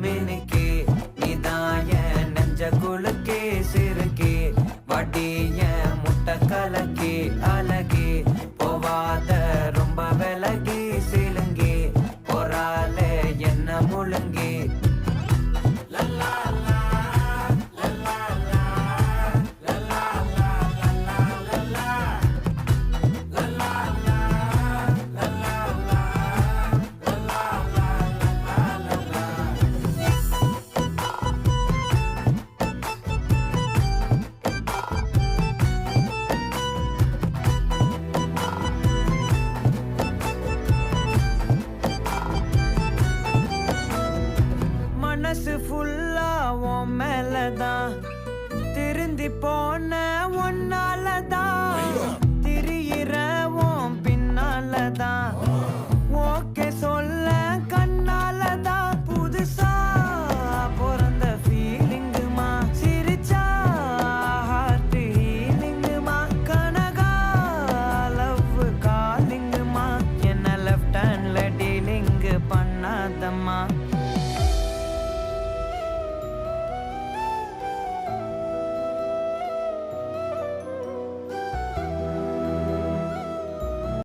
மினுக்கே நீதான் என் நெஞ்ச குலுக்கே சிறுக்கே வடிய முட்டை கலக்கே அழகே போவாத ரொம்ப விலகி சிலுங்கே பொறாலே என்ன முழுங்கே மனசு ஃபுல்லா உன் மேலதான் திருந்தி போன ஒன்னாலதான் திரியிற உன் பின்னாலதான் ஓகே சொல்ல கண்ணாலதான் புதுசா பிறந்த ஃபீலிங்குமா சிரிச்சா ஹார்ட் ஹீலிங்குமா கனகா லவ் காலிங்குமா என்ன லெஃப்ட் ஹேண்ட்ல டீலிங் பண்ணாதம்மா